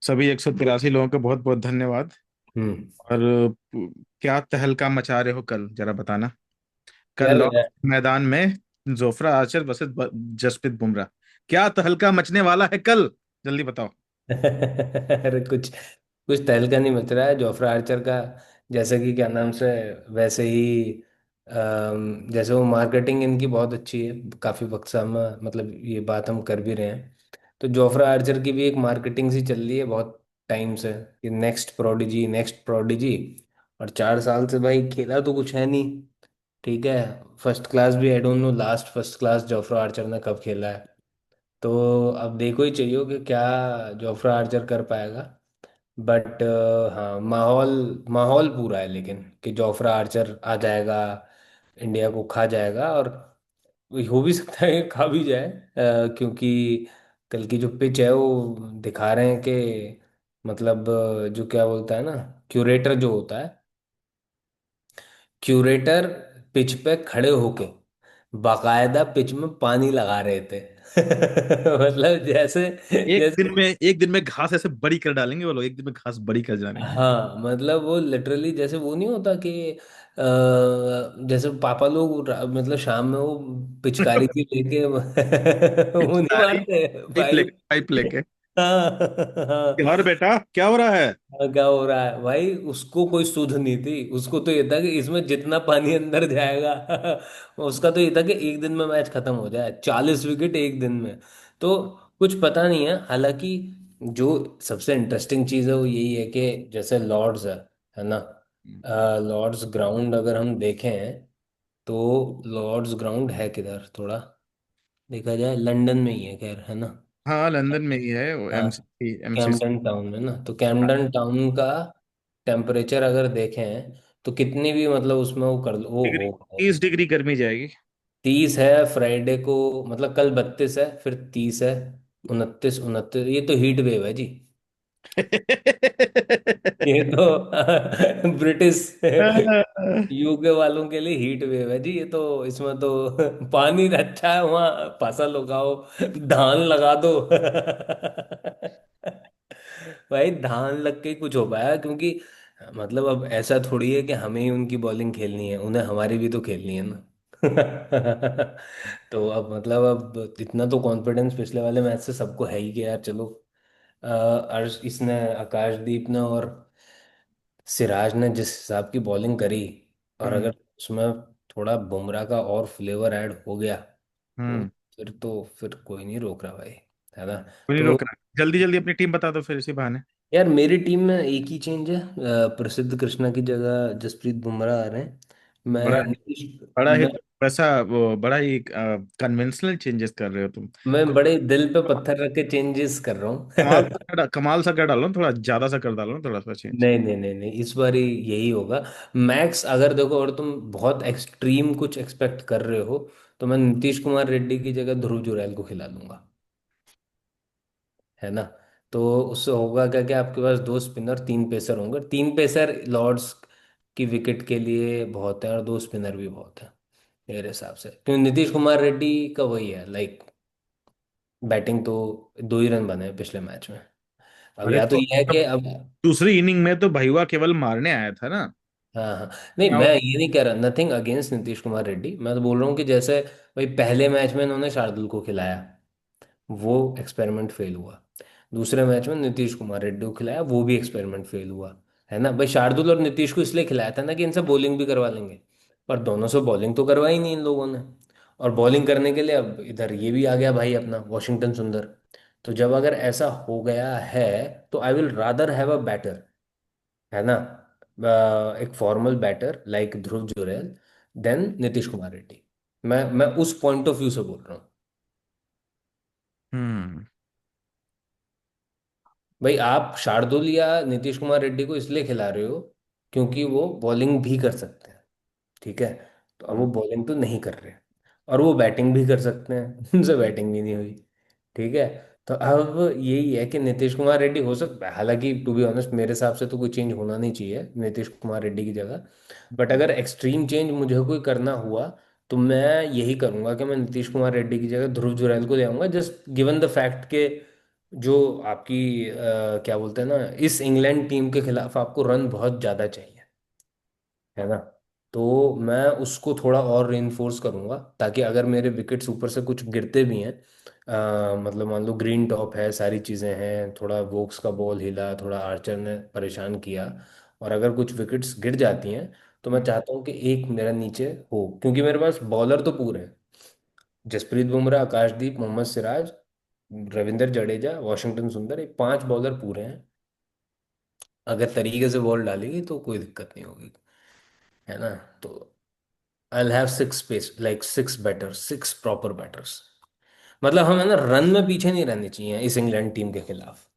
सभी 183 लोगों को बहुत बहुत धन्यवाद। हम्म। और क्या तहलका मचा रहे हो कल, जरा बताना। कल यार लॉर्ड्स मैदान में Jofra Archer versus Jasprit Bumrah. क्या तहलका मचने वाला है कल, जल्दी बताओ। अरे कुछ कुछ तहलका नहीं मच रहा है जोफ्रा आर्चर का। जैसे कि क्या नाम से, वैसे ही जैसे वो मार्केटिंग इनकी बहुत अच्छी है, काफी वक्त से हम मतलब ये बात हम कर भी रहे हैं। तो जोफ्रा आर्चर की भी एक मार्केटिंग सी चल रही है बहुत टाइम से, कि नेक्स्ट प्रोडिजी नेक्स्ट प्रोडिजी। और 4 साल से भाई खेला तो कुछ है नहीं। ठीक है। फर्स्ट क्लास भी I don't know last first class Jofra Archer ने कब खेला है। तो अब देखो ही चाहिए कि क्या जोफ्रा आर्चर कर पाएगा। बट हाँ, माहौल माहौल पूरा है, लेकिन कि जोफ्रा आर्चर आ जाएगा, इंडिया को खा जाएगा। और हो भी सकता है कि खा भी जाए, क्योंकि कल की जो पिच है वो दिखा रहे हैं कि मतलब जो क्या बोलता है ना, क्यूरेटर जो होता है, क्यूरेटर पिच पे खड़े होके बाकायदा पिच में पानी लगा रहे थे। मतलब जैसे जैसे एक दिन में घास ऐसे बड़ी कर डालेंगे वो लोग, एक दिन में घास बड़ी कर जाएंगे। हाँ, मतलब वो लिटरली जैसे वो नहीं होता कि जैसे पापा लोग मतलब शाम में वो पिचकारी सी लेके वो नहीं पिचकारी, मारते पाइप भाई। लेके, पाइप लेके। हाँ हाँ। और बेटा क्या हो रहा है? क्या हो रहा है भाई, उसको कोई सुध नहीं थी। उसको तो ये था कि इसमें जितना पानी अंदर जाएगा उसका तो ये था कि एक दिन में मैच खत्म हो जाए, 40 विकेट एक दिन में। तो कुछ पता नहीं है। हालांकि जो सबसे इंटरेस्टिंग चीज़ है वो यही है कि जैसे लॉर्ड्स है ना, लॉर्ड्स ग्राउंड अगर हम देखें तो लॉर्ड्स ग्राउंड है किधर, थोड़ा देखा जाए लंदन में ही है, खैर है ना। हाँ, लंदन में ही है वो, हाँ, एमसीसी एमसीसी। कैम्पटन टाउन में ना, तो कैम्पटन टाउन का टेम्परेचर अगर देखें तो कितनी भी मतलब उसमें वो कर लो, वो डिग्री, हो 30 डिग्री गर्मी जाएगी। 30 है फ्राइडे को, मतलब कल 32 है, फिर 30 है, 29 29, ये तो हीट वेव है जी। ये तो ब्रिटिश यूके वालों के लिए हीट वेव है जी ये तो। इसमें तो पानी अच्छा है वहाँ, फसल उगाओ, धान लगा दो। भाई धान लग के ही कुछ हो पाया, क्योंकि मतलब अब ऐसा थोड़ी है कि हमें ही उनकी बॉलिंग खेलनी है, उन्हें हमारी भी तो खेलनी है ना। तो अब मतलब अब इतना तो कॉन्फिडेंस पिछले वाले मैच से सबको है ही कि यार चलो, अर्श इसने, आकाशदीप ने और सिराज ने जिस हिसाब की बॉलिंग करी, और हम्म। अगर उसमें थोड़ा बुमराह का और फ्लेवर ऐड हो गया तो हम्म। फिर कोई नहीं रोक रहा भाई, है ना। कोई नहीं तो रोक रहा, जल्दी जल्दी अपनी टीम बता दो फिर इसी बहाने। यार मेरी टीम में एक ही चेंज है, प्रसिद्ध कृष्णा की जगह जसप्रीत बुमराह आ रहे हैं। बड़ा मैं नीतीश बड़ा ही मैं वैसा वो बड़ा ही कन्वेंशनल चेंजेस कर रहे हो तुम। मैं कुछ बड़े दिल पे पत्थर रख के चेंजेस कर रहा हूँ। कमाल सा कर डालो, थोड़ा ज्यादा सा कर डालो, थोड़ा सा चेंज। नहीं नहीं नहीं नहीं, इस बार यही होगा। मैक्स अगर देखो, और तुम बहुत एक्सट्रीम कुछ एक्सपेक्ट कर रहे हो, तो मैं नीतीश कुमार रेड्डी की जगह ध्रुव जुरैल को खिला दूंगा, है ना। तो उससे होगा क्या कि आपके पास दो स्पिनर तीन पेसर होंगे। तीन पेसर लॉर्ड्स की विकेट के लिए बहुत है, और दो स्पिनर भी बहुत है मेरे हिसाब से, क्योंकि नीतीश कुमार रेड्डी का वही है लाइक, बैटिंग तो 2 ही रन बने हैं पिछले मैच में। अब अरे या तो तो ये है कि अब अब, दूसरी इनिंग में तो भैया केवल मारने आया था ना। हाँ हाँ, नहीं हाँ, मैं ये नहीं कह रहा, नथिंग अगेंस्ट नीतीश कुमार रेड्डी, मैं तो बोल रहा हूँ कि जैसे भाई पहले मैच में इन्होंने शार्दुल को खिलाया, वो एक्सपेरिमेंट फेल हुआ। दूसरे मैच में नीतीश कुमार रेड्डी को खिलाया, वो भी एक्सपेरिमेंट फेल हुआ, है ना। भाई शार्दुल और नीतीश को इसलिए खिलाया था ना कि इनसे बॉलिंग भी करवा लेंगे, पर दोनों से बॉलिंग तो करवाई नहीं इन लोगों ने। और बॉलिंग करने के लिए अब इधर ये भी आ गया भाई अपना वॉशिंगटन सुंदर। तो जब अगर ऐसा हो गया है, तो I will rather have a batter, है ना, एक formal batter like Dhruv Jurel then Nitish Kumar Reddy. मैं उस पॉइंट ऑफ व्यू से बोल रहा हूँ। हम्म। भाई आप शार्दुल या नीतीश कुमार रेड्डी को इसलिए खिला रहे हो क्योंकि वो बॉलिंग भी कर सकते हैं, ठीक है। तो अब वो हम्म। बॉलिंग तो नहीं कर रहे, और वो बैटिंग भी कर सकते हैं। उनसे बैटिंग भी नहीं हुई, ठीक है। तो अब यही है कि नीतीश कुमार रेड्डी हो सकता है, हालांकि टू बी ऑनेस्ट मेरे हिसाब से तो कोई चेंज होना नहीं चाहिए नीतीश कुमार रेड्डी की जगह। बट अगर एक्सट्रीम चेंज मुझे कोई करना हुआ तो मैं यही करूंगा कि मैं नीतीश कुमार रेड्डी की जगह ध्रुव जुरैल को ले आऊंगा, जस्ट गिवन द फैक्ट के जो आपकी क्या बोलते हैं ना, इस इंग्लैंड टीम के खिलाफ आपको रन बहुत ज़्यादा चाहिए, है ना। तो मैं उसको थोड़ा और रेनफोर्स करूंगा, ताकि अगर मेरे विकेट्स ऊपर से कुछ गिरते भी हैं, मतलब मान लो ग्रीन टॉप है, सारी चीज़ें हैं, थोड़ा वोक्स का बॉल हिला, थोड़ा आर्चर ने परेशान किया, और अगर कुछ विकेट्स गिर जाती हैं, तो मैं चाहता हूँ कि एक मेरा नीचे हो, क्योंकि मेरे पास बॉलर तो पूरे हैं। जसप्रीत बुमराह, आकाशदीप, मोहम्मद सिराज, रविंद्र जडेजा, वॉशिंगटन सुंदर, ये 5 बॉलर पूरे हैं। अगर तरीके से बॉल डालेगी तो कोई दिक्कत नहीं होगी, है ना। तो I'll have 6 space, like 6 batters, 6 proper batters। मतलब हम, है ना, रन में पीछे नहीं रहने चाहिए इस इंग्लैंड टीम के खिलाफ।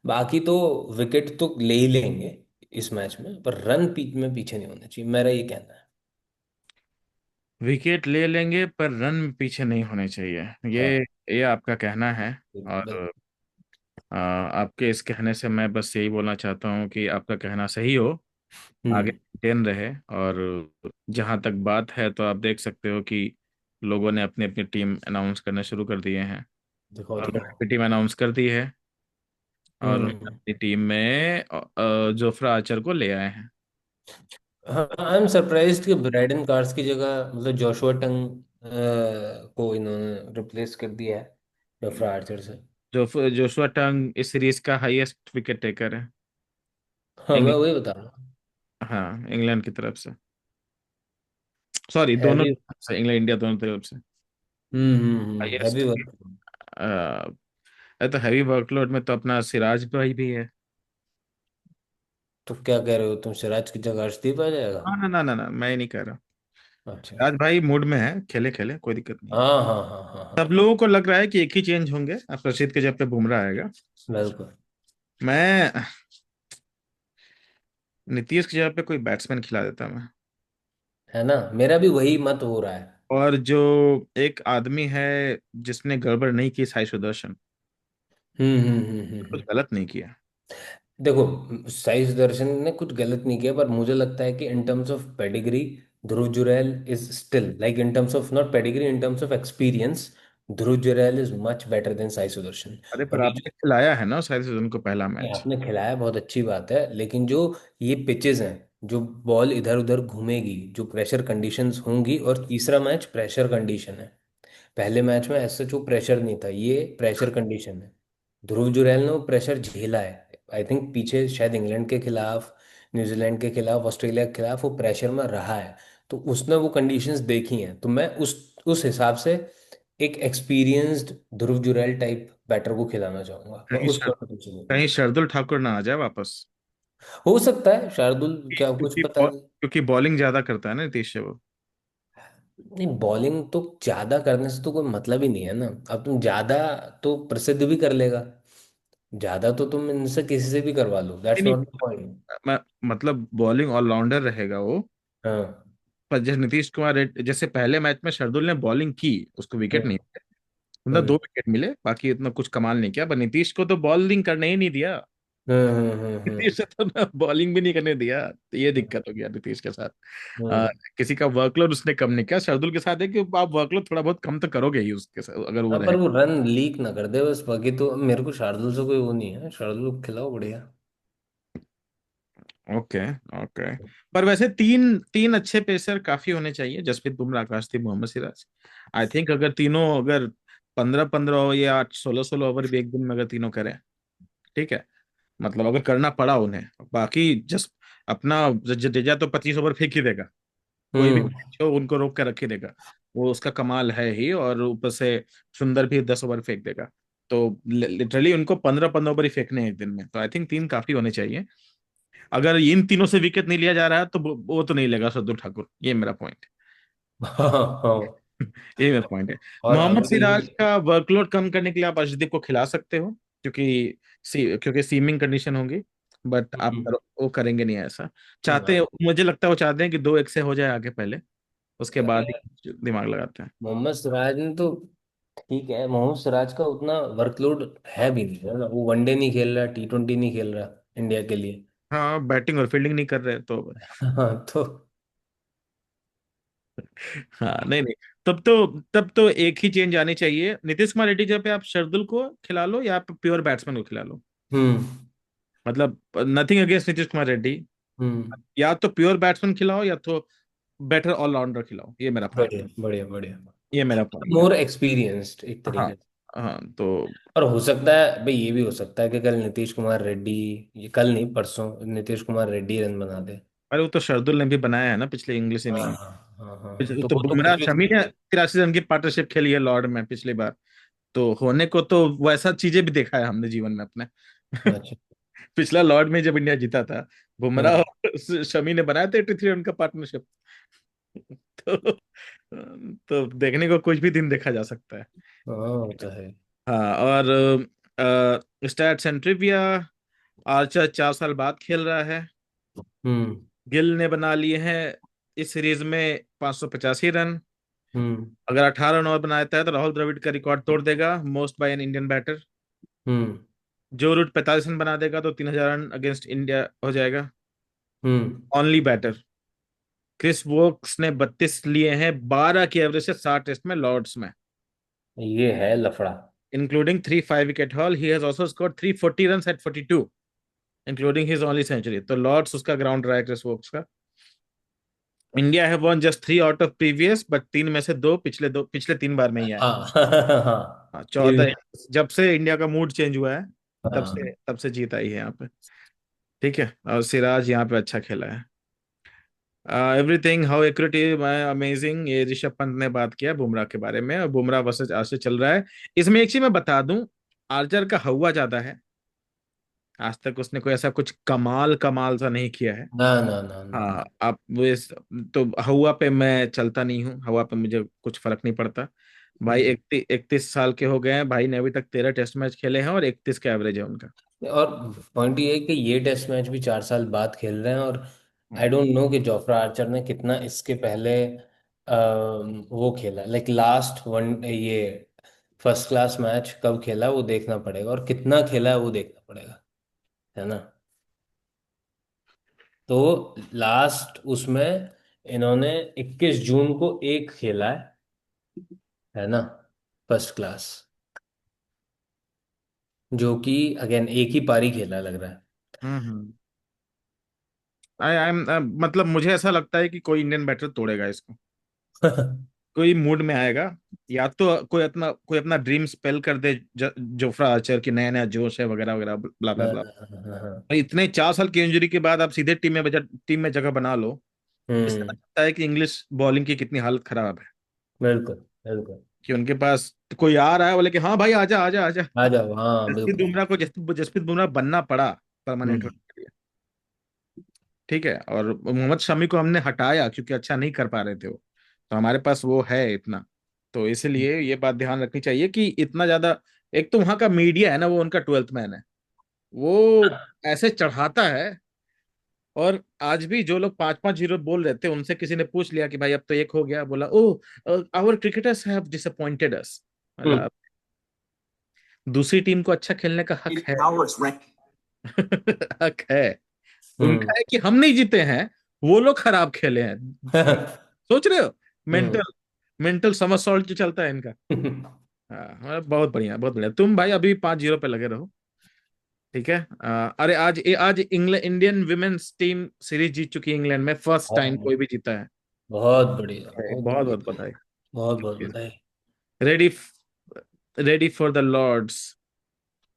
बाकी तो विकेट तो ले ही लेंगे इस मैच में, पर रन में पीछे नहीं होना चाहिए, मेरा ये कहना है। विकेट ले लेंगे पर रन पीछे नहीं होने चाहिए, हाँ, ये आपका कहना है। बिल्कुल। और आपके इस कहने से मैं बस यही बोलना चाहता हूँ कि आपका कहना सही हो, आगे हम्म। मेंटेन रहे। और जहाँ तक बात है तो आप देख सकते हो कि लोगों ने अपनी अपनी टीम अनाउंस करना शुरू कर दिए हैं। दिखाओ और मैंने दिखाओ। अपनी टीम अनाउंस कर दी है, और मैंने हम्म। अपनी टीम में जोफ्रा आर्चर को ले आए हैं। हाँ, आई एम सरप्राइज्ड कि ब्राइडन कार्स की जगह मतलब जोशुआ टंग को इन्होंने रिप्लेस कर दिया है जोफ्रा आर्चर से। जो जोशुआ टंग इस सीरीज का हाईएस्ट विकेट टेकर है। हाँ, मैं इंग्लैंड, वही बता रहा हूँ। हाँ इंग्लैंड की तरफ से, सॉरी दोनों हैवी। तरफ से, इंग्लैंड इंडिया दोनों तरफ से हैवी हाईएस्ट। वर्क। तो हैवी वर्कलोड में तो अपना सिराज भाई भी है। तो क्या कह रहे हो तुम, सिराज की जगह अर्शदीप आ जाएगा? हाँ ना ना ना ना, मैं नहीं कह रहा। अच्छा। सिराज भाई मूड में है, खेले खेले कोई दिक्कत नहीं है। हाँ हाँ हाँ हाँ सब हाँ। लोगों को लग रहा है कि एक ही चेंज होंगे, अब रशीद के जब पे बुमराह आएगा। बिल्कुल। मैं नीतीश की जगह पे कोई बैट्समैन खिला देता मैं। है ना, मेरा भी वही मत हो रहा है। और जो एक आदमी है जिसने गड़बड़ नहीं की, साई सुदर्शन, कुछ हम्म। गलत नहीं किया। देखो, साई सुदर्शन ने कुछ गलत नहीं किया, पर मुझे लगता है कि in terms of pedigree, Dhruv Jurel is still, like in terms of not pedigree, in terms of experience, Dhruv Jurel is much better than Sai Sudarshan. अरे पर बट ये आपने खिलाया है ना साई सुदर्शन को पहला नहीं, मैच। आपने खिलाया बहुत अच्छी बात है, लेकिन जो ये पिचेस हैं, जो बॉल इधर उधर घूमेगी, जो प्रेशर कंडीशंस होंगी, और तीसरा मैच प्रेशर कंडीशन है। पहले मैच में ऐसा जो प्रेशर नहीं था, ये प्रेशर कंडीशन है। ध्रुव जुरैल ने वो प्रेशर झेला है। आई थिंक पीछे शायद इंग्लैंड के खिलाफ, न्यूजीलैंड के खिलाफ, ऑस्ट्रेलिया के खिलाफ वो प्रेशर में रहा है। तो उसने वो कंडीशंस देखी हैं, तो मैं उस हिसाब से एक एक्सपीरियंस्ड ध्रुव जुरैल टाइप बैटर को खिलाना चाहूंगा, मैं कहीं उस पॉइंट ऑफ व्यू से। कहीं शार्दुल ठाकुर ना आ जाए वापस। हो सकता है शार्दुल, क्या कुछ पता नहीं। क्योंकि बॉलिंग ज्यादा करता है ना नीतीश से वो। नहीं, बॉलिंग तो ज्यादा करने से तो कोई मतलब ही नहीं है ना। अब तुम ज्यादा तो प्रसिद्ध भी कर लेगा, ज्यादा तो तुम इनसे किसी से भी करवा लो, नहीं दैट्स नहीं, नॉट द पॉइंट। मतलब बॉलिंग ऑलराउंडर रहेगा वो। हाँ। पर जैसे नीतीश कुमार जैसे पहले मैच में शार्दुल ने बॉलिंग की, उसको विकेट हम्म नहीं, मतलब दो हम्म विकेट मिले, बाकी इतना कुछ कमाल नहीं किया। पर नीतीश को तो बॉलिंग करने ही नहीं दिया। नीतीश से तो ना बॉलिंग भी नहीं करने दिया, तो ये दिक्कत हो गया नीतीश के साथ। आ, हम्म। किसी का वर्कलोड उसने कम नहीं किया। शार्दुल के साथ है कि आप वर्कलोड थोड़ा बहुत कम तो करोगे ही उसके साथ अगर वो हाँ, पर रहे। वो रन लीक ना कर दे बस, बाकी तो मेरे को शार्दुल से कोई वो नहीं है, शार्दुल को खिलाओ बढ़िया। Okay okay. पर वैसे तीन तीन अच्छे पेसर काफी होने चाहिए, जसप्रीत बुमराह, आकाशदीप, मोहम्मद सिराज। आई थिंक अगर तीनों, अगर 15-15 या 16-16 ओवर भी एक दिन में अगर तीनों करें, ठीक है। मतलब अगर करना पड़ा उन्हें, बाकी जस्ट अपना जडेजा तो 25 ओवर फेंक ही देगा। कोई भी हम्म। जो उनको रोक कर रख ही देगा, वो उसका कमाल है ही। और ऊपर से सुंदर भी 10 ओवर फेंक देगा। तो लिटरली उनको 15-15 ओवर ही फेंकने हैं एक दिन में, तो आई थिंक तीन काफी होने चाहिए। अगर इन तीनों से विकेट नहीं लिया जा रहा है तो वो तो नहीं लेगा शार्दुल ठाकुर, ये मेरा पॉइंट हाँ हाँ। है। ये मेरा पॉइंट है। और मोहम्मद अभी तो ये। सिराज का वर्कलोड कम करने के लिए आप अर्शदीप को खिला सकते हो, क्योंकि सीमिंग कंडीशन होंगी। बट आप हम्म। वो करेंगे नहीं ऐसा। चाहते, हाँ। मुझे लगता है वो चाहते हैं कि 2-1 से हो जाए आगे पहले, उसके बाद अरे, ही दिमाग लगाते हैं। मोहम्मद सिराज ने तो, ठीक है, मोहम्मद सिराज का उतना वर्कलोड है भी नहीं, है ना, वो वनडे नहीं खेल रहा, T20 नहीं खेल रहा इंडिया के लिए। हाँ बैटिंग और फील्डिंग नहीं कर रहे तो। हाँ, तो हाँ, नहीं नहीं, तब तो एक ही चेंज आनी चाहिए। नीतीश कुमार रेड्डी जगह पे आप शार्दुल को खिला लो या आप प्योर बैट्समैन को खिला लो। हम्म। मतलब नथिंग अगेंस्ट नीतीश कुमार रेड्डी, हम्म। या तो प्योर बैट्समैन खिलाओ या तो बेटर ऑलराउंडर खिलाओ, ये मेरा पॉइंट। बढ़िया बढ़िया बढ़िया। ये मेरा पॉइंट है। मोर एक्सपीरियंस्ड एक हाँ तरीके से। हाँ, तो और हो सकता है भाई, ये भी हो सकता है कि कल नीतीश कुमार रेड्डी, ये कल नहीं परसों नीतीश कुमार रेड्डी रन बना दे। अरे वो तो शार्दुल ने भी बनाया है ना पिछले इंग्लिश हाँ इनिंग हाँ हाँ हाँ, में। तो तो वो तो कुछ बुमराह भी कर शमी ने सकते 83 रन की पार्टनरशिप खेली है लॉर्ड में पिछली बार। तो होने को तो वैसा चीजें भी देखा है हमने जीवन में अपने। हैं। अच्छा। पिछला लॉर्ड में जब इंडिया जीता था, बुमराह हाँ और शमी ने बनाया था 83 रन का पार्टनरशिप। तो देखने को कुछ भी दिन देखा जा सकता है। हाँ, वो तो है। हाँ, और स्टैट सेंट्रिविया, आर्चर 4 साल बाद खेल रहा है। हम्म। गिल ने बना लिए हैं इस सीरीज में 585 रन। हम्म। अगर 18 रन और बनाता है तो राहुल द्रविड़ का रिकॉर्ड तोड़ देगा, most by an Indian batter. Hmm. Joe Root 45 run बना देगा तो 3000 रन अगेंस्ट इंडिया हो जाएगा। Hmm. Only batter. Chris Woakes ने 32 लिए हैं 12 की एवरेज से 60 टेस्ट में लॉर्ड्स में, ये है लफड़ा। Including 3 5 wicket haul. He has also scored 340 run at 42, including his only century. तो लॉर्ड्स उसका ग्राउंड रहा है क्रिस वोक्स का। India have won just 3 out of previous, but 3 में से दो पिछले 3 बार में ही आए। हाँ हाँ। हाँ, ये भी 14। है। जब से इंडिया का मूड चेंज हुआ है, हाँ। तब से जीत आई है यहाँ पे। ठीक है, और सिराज यहाँ पे अच्छा खेला है। एवरीथिंग हाउ एक्यूरेट अमेजिंग, ये ऋषभ पंत ने बात किया बुमराह के बारे में, और बुमराह वर्सेस आरसीबी चल रहा है। इसमें एक चीज मैं बता दूं, आर्चर का हवा ज्यादा है। आज तक उसने कोई ऐसा कुछ कमाल कमाल सा नहीं किया है। ना ना ना ना हाँ, ना। आप वो तो हवा पे मैं चलता नहीं हूँ, हवा पे मुझे कुछ फर्क नहीं पड़ता। भाई हम्म। 31 साल के हो गए हैं भाई ने, अभी तक 13 टेस्ट मैच खेले हैं और 31 का एवरेज है उनका। और पॉइंट ये है कि ये टेस्ट मैच भी 4 साल बाद खेल रहे हैं। और आई हम्म। डोंट नो कि जोफ्रा आर्चर ने कितना इसके पहले वो खेला, लाइक लास्ट वन, ये फर्स्ट क्लास मैच कब खेला वो देखना पड़ेगा, और कितना खेला है वो देखना पड़ेगा, है ना। तो लास्ट उसमें इन्होंने 21 जून को एक खेला है ना, फर्स्ट क्लास, जो कि अगेन एक ही पारी खेला लग रहा हम्म। आई आई एम मतलब मुझे ऐसा लगता है कि कोई इंडियन बैटर तोड़ेगा इसको। है। कोई मूड में आएगा, या तो कोई अपना ड्रीम स्पेल कर दे, जोफ्रा आर्चर की नया नया जोश है वगैरह वगैरह ब्ला ब्ला हाँ ब्ला। हाँ हाँ हाँ। इतने 4 साल की इंजरी के बाद आप सीधे टीम में जगह बना लो। इससे हम्म। लगता है कि इंग्लिश बॉलिंग की कितनी हालत खराब है। बिल्कुल बिल्कुल। कि उनके पास कोई आ रहा है बोले कि हाँ भाई आजा आजा आजा। आ जाओ, हाँ बिल्कुल। जसप्रीत बुमराह बनना पड़ा परमानेंट हम्म। होने के लिए। ठीक है, और मोहम्मद शमी को हमने हटाया क्योंकि अच्छा नहीं कर पा रहे थे वो। तो हमारे पास वो है इतना। तो इसलिए ये बात ध्यान रखनी चाहिए कि इतना ज्यादा, एक तो वहां का मीडिया है ना, वो उनका 12th मैन है। वो ऐसे चढ़ाता है। और आज भी जो लोग 5-5-0 बोल रहे थे, उनसे किसी ने पूछ लिया कि भाई अब तो एक हो गया, बोला ओ आवर क्रिकेटर्स हैव डिसअपॉइंटेड अस। हम्म। मतलब दूसरी टीम को अच्छा खेलने का हक है। हक है। हम्म। उनका है कि हम नहीं जीते हैं, वो लोग खराब खेले हैं। सोच रहे हो? हम्म। मेंटल मेंटल समरसॉल्ट जो चलता है इनका। हाँ हाँ, बहुत बढ़िया बहुत बढ़िया। तुम भाई अभी 5-0 पे लगे रहो। ठीक है। अरे आज England Indian women's team series जीत चुकी है इंग्लैंड में, फर्स्ट टाइम बहुत कोई भी जीता है। बहुत बढ़िया, बहुत बहुत बहुत बढ़िया। बधाई। बहुत बहुत बधाई। Ready ready for the Lord's.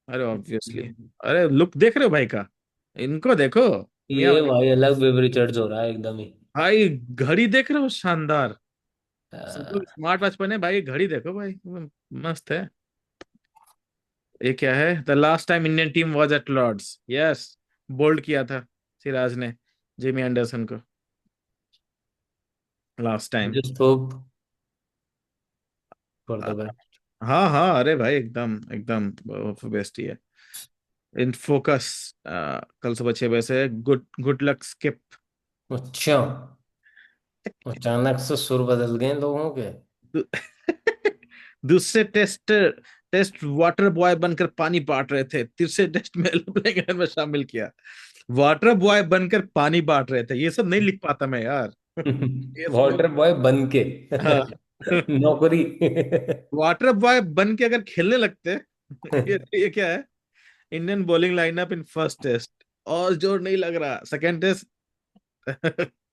अरे ऑब्वियसली। अरे लुक देख रहे हो भाई का, इनको देखो। मियां ये भाई अलग वेब रिचर्ड्स हो रहा है एकदम ही। भाई, घड़ी देख रहे हो शानदार। सब लोग आ, स्मार्ट वॉच पहने, भाई घड़ी देखो भाई, मस्त है। ये क्या है, the last time Indian team was at Lord's, yes. Bold किया था सिराज ने जिमी एंडरसन को, last time. Just hope for the best. हाँ हाँ, अरे भाई एकदम एकदम बेस्ट ही है। इन फोकस, कल सुबह 6 बजे से गुड गुड लक स्किप। अच्छा, अचानक से सुर बदल गए लोगों के। दूसरे टेस्ट वाटर बॉय बनकर पानी बांट रहे थे, तीसरे टेस्ट में एलिमिनेटर में शामिल किया। वाटर बॉय बनकर पानी बांट रहे थे, ये सब नहीं लिख पाता मैं यार। ये समझ। वाटर बॉय बन के हाँ। नौकरी। वाटर बॉय बन के अगर खेलने लगते, ये क्या है? Indian bowling lineup in first test, और जोर नहीं लग रहा सेकंड टेस्ट।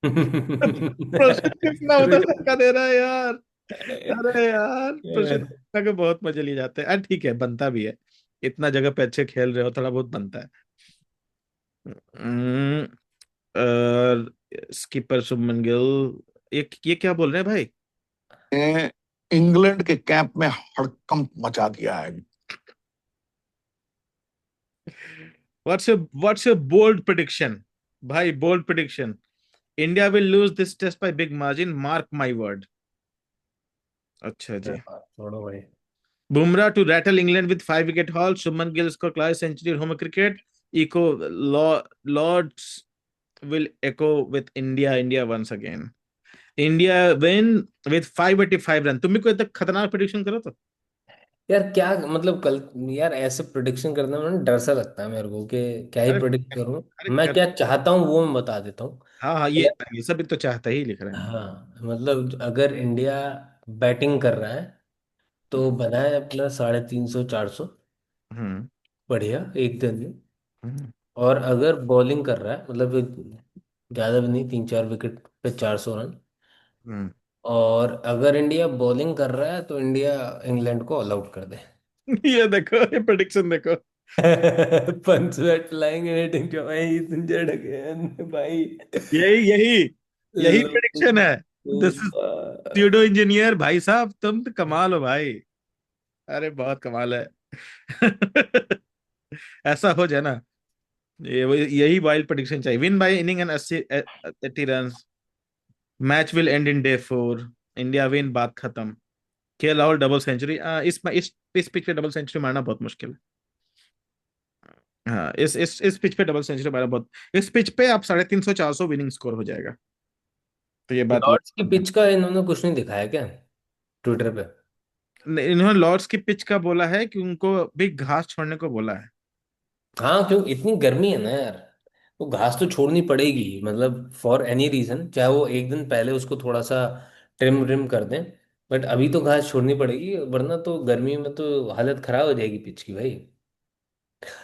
प्रसिद्ध कृष्णा उधर धक्का दे रहा है यार। अरे यार, प्रसिद्ध कृष्णा के बहुत मजे लिए जाते हैं। अरे ठीक है, बनता भी है, इतना जगह पे अच्छे खेल रहे हो, थोड़ा बहुत बनता है। हम्म, और स्कीपर शुभमन गिल, ये क्या बोल रहे हैं भाई? ने इंग्लैंड के कैंप में हड़कंप मचा दिया है। What's your bold prediction? भाई bold prediction, India will lose this test by big margin, mark my word. अच्छा जी। छोड़ो भाई। Bumrah to rattle England with 5 wicket haul, Shubman Gill score class century home cricket, echo Lord's will echo with India once again. India win with 585 run. तुम भी कोई तक खतरनाक prediction करो तो। यार क्या मतलब कल, यार ऐसे प्रिडिक्शन करने में ना डर सा लगता है मेरे को कि क्या ही अरे प्रिडिक्ट करूं। अरे मैं कर, क्या चाहता हूँ वो मैं बता देता हूँ। हाँ हाँ, ये सब भी तो चाहता ही लिख रहे हैं। हाँ मतलब अगर इंडिया बैटिंग कर रहा है तो बनाए अपना 350 400, हम्म बढ़िया एक दिन में। हम्म और अगर बॉलिंग कर रहा है मतलब ज़्यादा भी नहीं, 3 4 विकेट पे 400 रन। हम्म। और अगर इंडिया बॉलिंग कर रहा है तो इंडिया इंग्लैंड को ऑल आउट कर दे। ये देखो, ये प्रेडिक्शन देखो। पंच वेट फ्लाइंग एनीथिंग जो भाई इंजर्ड अगेन भाई। यही यही यही लो, प्रेडिक्शन है। दिस इज स्यूडो इंजीनियर भाई साहब, तुम तो कमाल हो भाई। अरे बहुत कमाल है। ऐसा हो जाए ना, यही वाइल्ड प्रेडिक्शन चाहिए। Win bye inning and 80 run, match will and in day 4, India win, बात खत्म। के राहुल डबल सेंचुरी, इस पिच पे डबल सेंचुरी मारना बहुत मुश्किल है। हाँ, इस पिच पे डबल सेंचुरी मारना बहुत, इस पिच पे आप 350 400 विनिंग स्कोर हो जाएगा। तो ये बात लॉर्ड्स की लॉर्ड, पिच का इन्होंने कुछ नहीं दिखाया क्या ट्विटर पे? इन्होंने लॉर्ड्स की पिच का बोला है कि उनको भी घास छोड़ने को बोला है। हाँ क्यों, इतनी गर्मी है ना यार, वो घास तो छोड़नी पड़ेगी मतलब फॉर एनी रीजन, चाहे वो एक दिन पहले उसको थोड़ा सा ट्रिम व्रिम कर दें। बट अभी तो घास छोड़नी पड़ेगी वरना तो गर्मी में तो हालत खराब हो जाएगी पिच की भाई।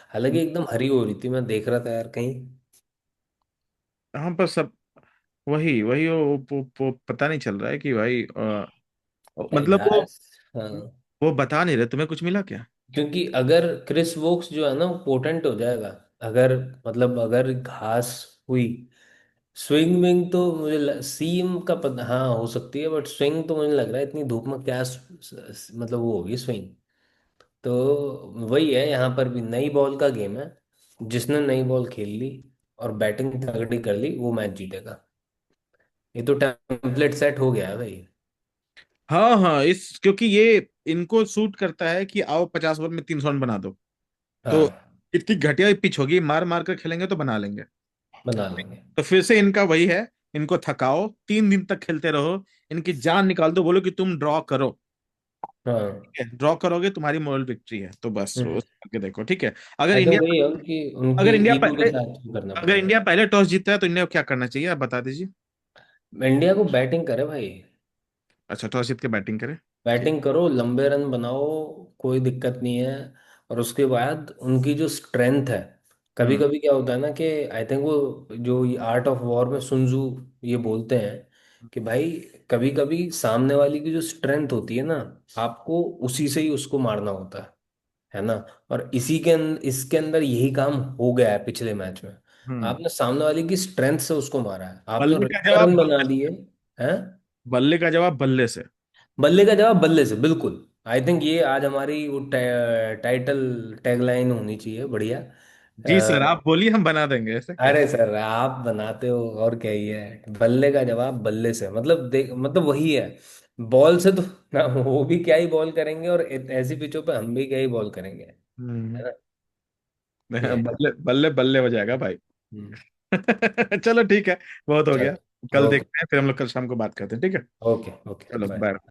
हालांकि एकदम हरी हो रही थी, मैं देख रहा था यार कहीं। हाँ, पर सब वही वही वो पता नहीं चल रहा है कि भाई यार मतलब घास, हाँ। वो बता नहीं रहे, तुम्हें कुछ मिला क्या? क्योंकि अगर क्रिस वोक्स जो है ना वो पोटेंट हो जाएगा, अगर मतलब अगर घास हुई। स्विंग विंग तो मुझे सीम का पता, हाँ हो सकती है, बट स्विंग तो मुझे लग रहा है इतनी धूप में क्या मतलब वो होगी स्विंग। तो वही है, यहाँ पर भी नई बॉल का गेम है। जिसने नई बॉल खेल ली और बैटिंग तगड़ी कर ली वो मैच जीतेगा। ये तो टेम्पलेट सेट हो गया है भाई। हाँ हाँ, इस क्योंकि ये इनको सूट करता है कि आओ 50 ओवर में 300 रन बना दो। तो हाँ इतनी घटिया पिच होगी, मार मार कर खेलेंगे तो बना लेंगे। बना लेंगे। तो फिर से इनका वही है, इनको थकाओ, 3 दिन तक खेलते रहो, इनकी जान निकाल दो, बोलो कि तुम ड्रॉ करो। हाँ। ड्रॉ करोगे तुम्हारी मोरल विक्ट्री है, तो बस वो करके देखो, ठीक है। अगर आई थिंक इंडिया वही है उनकी उनकी अगर इंडिया ईगो के पहले साथ करना अगर पड़ेगा। इंडिया पहले टॉस जीतता है तो इंडिया को क्या करना चाहिए, आप बता दीजिए। इंडिया को बैटिंग करे भाई। अच्छा, टॉस जीत के बैटिंग करे। ठीक। बैटिंग करो, लंबे रन बनाओ, कोई दिक्कत नहीं है। और उसके बाद उनकी जो स्ट्रेंथ है, कभी हम्म कभी क्या होता है ना कि आई थिंक वो जो आर्ट ऑफ वॉर में सुनजू ये बोलते हैं कि भाई कभी कभी सामने वाली की जो स्ट्रेंथ होती है ना, आपको उसी से ही उसको मारना होता है ना। और इसके अंदर यही काम हो गया है पिछले मैच में। हम्म। आपने सामने वाली की स्ट्रेंथ से उसको मारा है, आपने बल्ले का रन जवाब बना बल्ले दिए से। हैं। बल्ले का जवाब बल्ले से। बल्ले का जवाब बल्ले से, बिल्कुल। आई थिंक ये आज हमारी वो टाइटल टैगलाइन होनी चाहिए, बढ़िया। जी सर, अ, आप बोलिए, हम बना देंगे, ऐसे क्या। अरे सर आप बनाते हो और क्या ही है, बल्ले का जवाब बल्ले से मतलब देख मतलब वही है। बॉल से तो ना वो भी क्या ही बॉल करेंगे, और ऐसी पिचों पे हम भी क्या ही बॉल करेंगे, हम्म। है ना। ये है। बल्ले बल्ले बल्ले हो जाएगा भाई। हम्म, चलो ठीक है, बहुत हो गया। चलो कल ओके। देखते हैं, फिर हम लोग कल शाम को बात करते हैं, ठीक है। ओके ओके चलो बाय। बाय।